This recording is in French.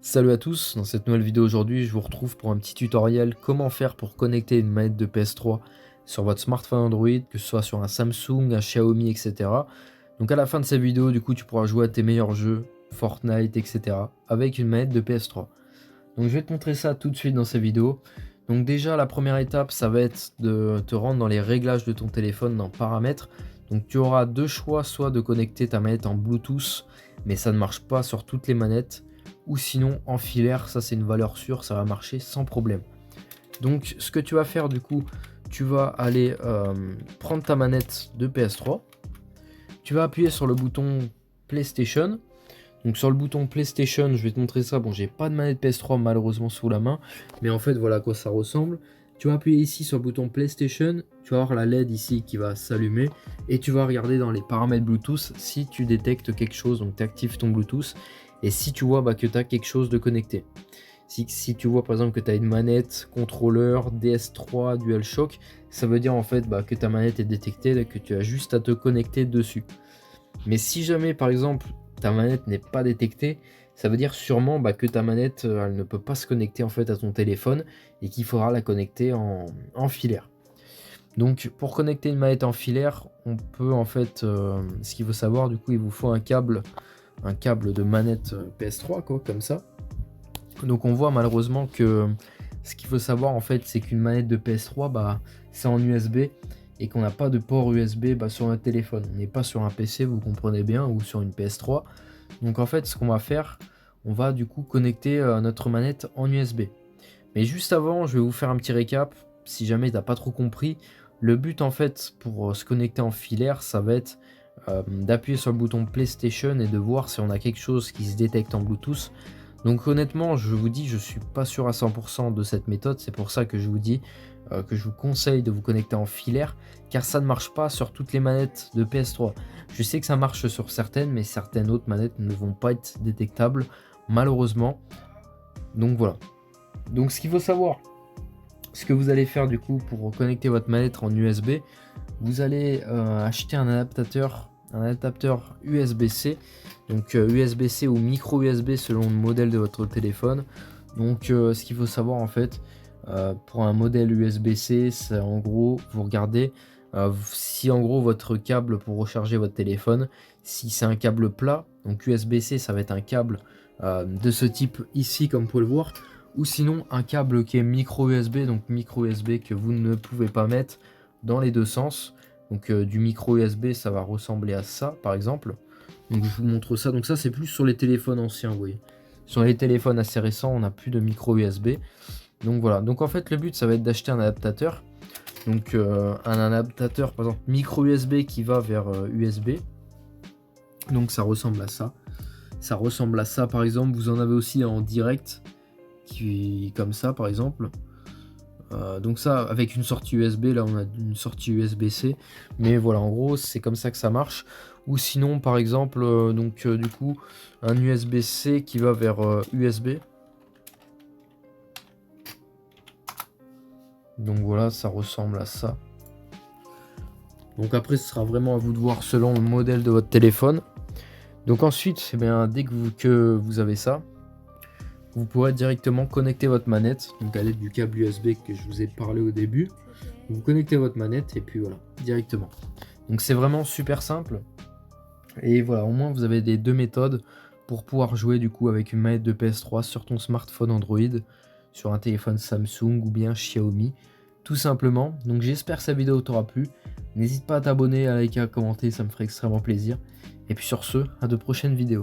Salut à tous, dans cette nouvelle vidéo aujourd'hui, je vous retrouve pour un petit tutoriel comment faire pour connecter une manette de PS3 sur votre smartphone Android, que ce soit sur un Samsung, un Xiaomi, etc. Donc à la fin de cette vidéo, du coup, tu pourras jouer à tes meilleurs jeux, Fortnite, etc. avec une manette de PS3. Donc je vais te montrer ça tout de suite dans cette vidéo. Donc déjà, la première étape, ça va être de te rendre dans les réglages de ton téléphone, dans Paramètres. Donc tu auras deux choix, soit de connecter ta manette en Bluetooth, mais ça ne marche pas sur toutes les manettes, ou sinon en filaire, ça c'est une valeur sûre, ça va marcher sans problème. Donc ce que tu vas faire du coup, tu vas aller prendre ta manette de PS3, tu vas appuyer sur le bouton PlayStation. Donc sur le bouton PlayStation, je vais te montrer ça. Bon, j'ai pas de manette PS3 malheureusement sous la main, mais en fait voilà à quoi ça ressemble. Tu vas appuyer ici sur le bouton PlayStation, tu vas avoir la LED ici qui va s'allumer et tu vas regarder dans les paramètres Bluetooth si tu détectes quelque chose. Donc tu actives ton Bluetooth et si tu vois que tu as quelque chose de connecté. Si tu vois par exemple que tu as une manette, contrôleur, DS3, DualShock, ça veut dire en fait que ta manette est détectée et que tu as juste à te connecter dessus. Mais si jamais par exemple ta manette n'est pas détectée, ça veut dire sûrement que ta manette elle ne peut pas se connecter en fait à ton téléphone et qu'il faudra la connecter en filaire. Donc pour connecter une manette en filaire, on peut en fait, ce qu'il faut savoir du coup, il vous faut un câble de manette PS3 quoi, comme ça. Donc on voit malheureusement que ce qu'il faut savoir en fait, c'est qu'une manette de PS3 c'est en USB et qu'on n'a pas de port USB sur notre téléphone. On n'est pas sur un PC, vous comprenez bien, ou sur une PS3. Donc en fait, ce qu'on va faire, on va du coup connecter notre manette en USB. Mais juste avant, je vais vous faire un petit récap. Si jamais t'as pas trop compris, le but en fait pour se connecter en filaire, ça va être d'appuyer sur le bouton PlayStation et de voir si on a quelque chose qui se détecte en Bluetooth. Donc honnêtement, je vous dis, je suis pas sûr à 100% de cette méthode. C'est pour ça que je vous dis que je vous conseille de vous connecter en filaire, car ça ne marche pas sur toutes les manettes de PS3. Je sais que ça marche sur certaines, mais certaines autres manettes ne vont pas être détectables, malheureusement. Donc voilà. Donc ce qu'il faut savoir, ce que vous allez faire du coup pour connecter votre manette en USB, vous allez acheter un adaptateur USB-C, donc USB-C ou micro USB selon le modèle de votre téléphone. Donc ce qu'il faut savoir en fait, pour un modèle USB-C, c'est en gros, vous regardez si en gros votre câble pour recharger votre téléphone, si c'est un câble plat, donc USB-C ça va être un câble de ce type ici comme vous pouvez le voir, ou sinon un câble qui est micro USB, donc micro USB que vous ne pouvez pas mettre dans les deux sens. Donc du micro USB ça va ressembler à ça par exemple. Donc je vous montre ça. Donc ça c'est plus sur les téléphones anciens, vous voyez. Sur les téléphones assez récents, on n'a plus de micro USB. Donc voilà. Donc en fait le but ça va être d'acheter un adaptateur. Donc un adaptateur par exemple micro USB qui va vers USB. Donc ça ressemble à ça. Ça ressemble à ça par exemple. Vous en avez aussi en direct qui comme ça par exemple. Donc ça avec une sortie USB, là on a une sortie USB-C, mais voilà en gros c'est comme ça que ça marche. Ou sinon par exemple du coup un USB-C qui va vers USB. Donc voilà, ça ressemble à ça. Donc après ce sera vraiment à vous de voir selon le modèle de votre téléphone. Donc ensuite dès que vous avez ça, vous pourrez directement connecter votre manette, donc à l'aide du câble USB que je vous ai parlé au début. Vous connectez votre manette et puis voilà, directement. Donc c'est vraiment super simple. Et voilà, au moins vous avez les deux méthodes pour pouvoir jouer du coup avec une manette de PS3 sur ton smartphone Android, sur un téléphone Samsung ou bien Xiaomi, tout simplement. Donc j'espère que cette vidéo t'aura plu. N'hésite pas à t'abonner, à liker, à commenter, ça me ferait extrêmement plaisir. Et puis sur ce, à de prochaines vidéos.